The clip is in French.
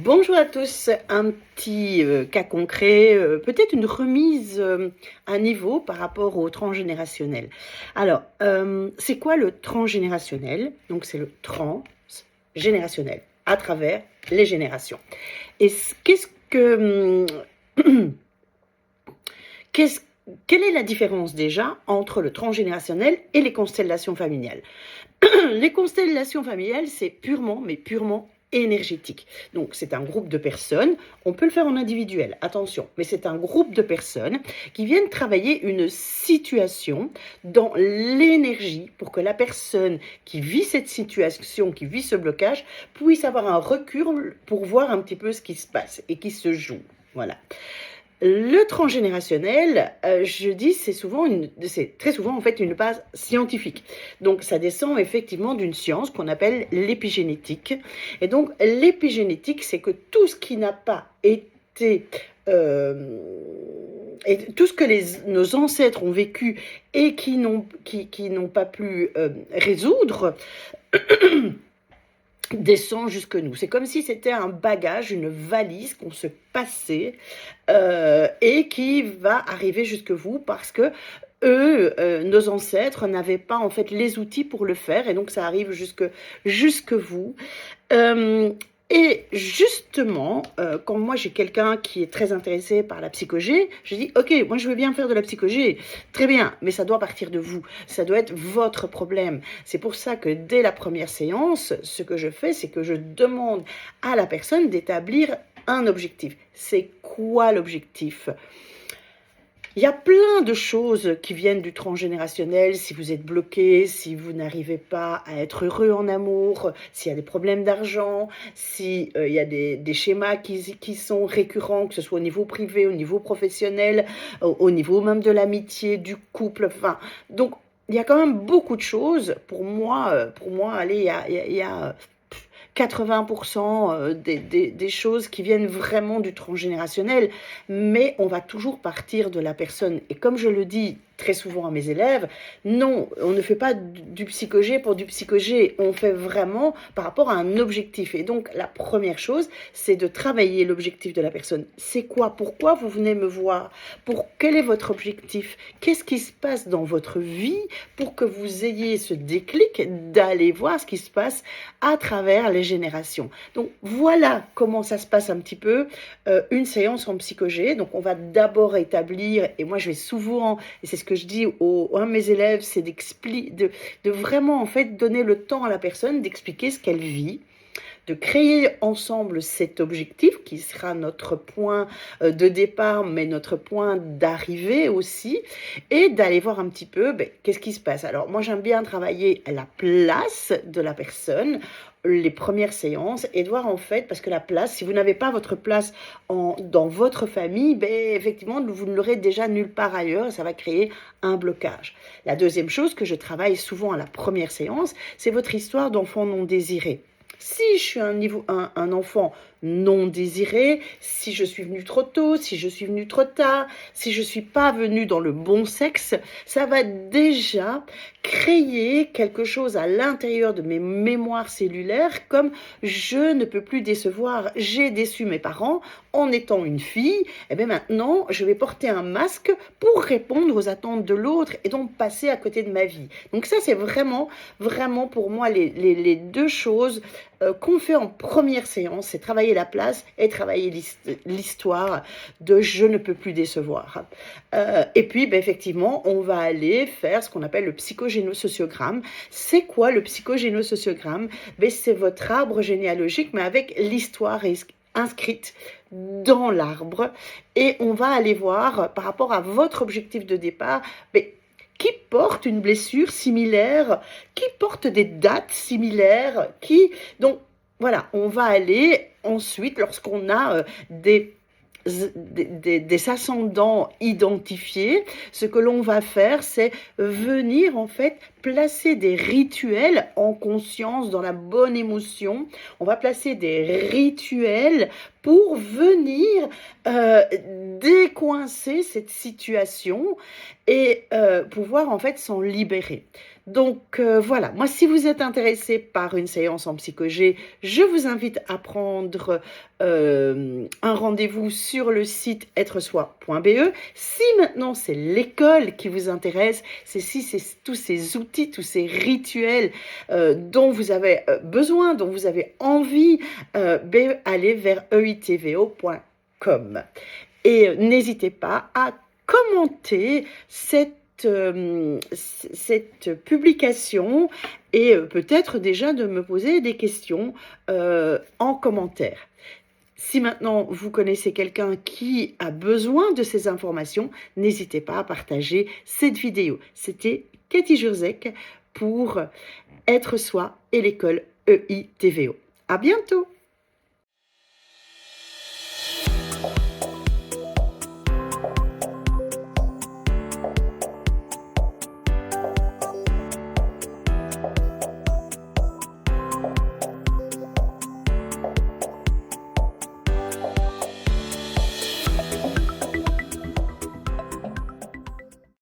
Bonjour à tous, un petit cas concret, peut-être une remise à niveau par rapport au transgénérationnel. Alors, c'est quoi le transgénérationnel? Donc c'est le transgénérationnel, à travers les générations. Et qu'est-ce que... qu'est-ce quelle est la différence déjà entre le transgénérationnel et les constellations familiales? Les constellations familiales, c'est purement, mais purement énergétique. Donc, c'est un groupe de personnes. On peut le faire en individuel, attention, mais c'est un groupe de personnes qui viennent travailler une situation dans l'énergie pour que la personne qui vit cette situation, qui vit ce blocage, puisse avoir un recul pour voir un petit peu ce qui se passe et qui se joue. Voilà. Le transgénérationnel, je dis, c'est très souvent en fait une base scientifique. Donc ça descend effectivement d'une science qu'on appelle l'épigénétique. Et donc l'épigénétique, c'est que tout ce qui n'a pas été et tout ce que nos ancêtres ont vécu et qui n'ont pas pu résoudre descend jusque nous. C'est comme si c'était un bagage, une valise qu'on se passait et qui va arriver jusque vous parce que nos ancêtres n'avaient pas en fait les outils pour le faire et donc ça arrive jusque vous. Et justement, quand moi j'ai quelqu'un qui est très intéressé par la psychogé, je dis ok, moi je veux bien faire de la psychogé, très bien, mais ça doit partir de vous, ça doit être votre problème. C'est pour ça que dès la première séance, ce que je fais, c'est que je demande à la personne d'établir un objectif. C'est quoi l'objectif ? Il y a plein de choses qui viennent du transgénérationnel, si vous êtes bloqué, si vous n'arrivez pas à être heureux en amour, s'il y a des problèmes d'argent, s'il y a des schémas qui sont récurrents, que ce soit au niveau privé, au niveau professionnel, au niveau même de l'amitié, du couple, enfin, donc il y a quand même beaucoup de choses. Pour moi, allez, il y a 80% des choses qui viennent vraiment du transgénérationnel, mais on va toujours partir de la personne. Et comme je le dis très souvent à mes élèves, non, on ne fait pas du psychogé pour du psychogé, on fait vraiment par rapport à un objectif. Et donc, la première chose, c'est de travailler l'objectif de la personne. C'est quoi? Pourquoi vous venez me voir? Quel est votre objectif? Qu'est-ce qui se passe dans votre vie pour que vous ayez ce déclic d'aller voir ce qui se passe à travers les générations? Donc, voilà comment ça se passe un petit peu une séance en psychogé. Donc, on va d'abord établir, et moi je vais souvent, et c'est ce que je dis à mes élèves, c'est de vraiment en fait donner le temps à la personne d'expliquer ce qu'elle vit, de créer ensemble cet objectif qui sera notre point de départ, mais notre point d'arrivée aussi, et d'aller voir un petit peu qu'est-ce qui se passe. Alors moi j'aime bien travailler à la place de la personne, les premières séances, et de voir en fait, parce que la place, si vous n'avez pas votre place dans votre famille, effectivement vous ne l'aurez déjà nulle part ailleurs, ça va créer un blocage. La deuxième chose que je travaille souvent à la première séance, c'est votre histoire d'enfant non désiré. Si je suis un enfant non désiré, si je suis venue trop tôt, si je suis venue trop tard, si je ne suis pas venue dans le bon sexe, ça va déjà créer quelque chose à l'intérieur de mes mémoires cellulaires comme je ne peux plus décevoir, j'ai déçu mes parents en étant une fille, et bien maintenant je vais porter un masque pour répondre aux attentes de l'autre et donc passer à côté de ma vie. Donc ça c'est vraiment pour moi les deux choses qu'on fait en première séance, c'est travailler la place et travailler l'histoire de je ne peux plus décevoir. Et puis effectivement on va aller faire ce qu'on appelle le psychogénosociogramme. C'est quoi le psychogénosociogramme? C'est votre arbre généalogique mais avec l'histoire inscrite dans l'arbre, et on va aller voir par rapport à votre objectif de départ qui porte une blessure similaire, qui porte des dates similaires, donc voilà, on va aller ensuite, lorsqu'on a des ascendants identifiés, ce que l'on va faire, c'est venir en fait placer des rituels en conscience, dans la bonne émotion. On va placer des rituels pour venir décoincer cette situation et pouvoir en fait s'en libérer. Donc voilà, moi si vous êtes intéressé par une séance en psychogé, je vous invite à prendre un rendez-vous sur le site êtresoi.be. Si maintenant c'est l'école qui vous intéresse, c'est tous ces outils, tous ces rituels dont vous avez besoin, dont vous avez envie, allez vers eitvo.com. Et n'hésitez pas à commenter cette publication et peut-être déjà de me poser des questions en commentaire. Si maintenant vous connaissez quelqu'un qui a besoin de ces informations, n'hésitez pas à partager cette vidéo. C'était Cathy Jurzek pour Être Soi et l'école EITVO. À bientôt!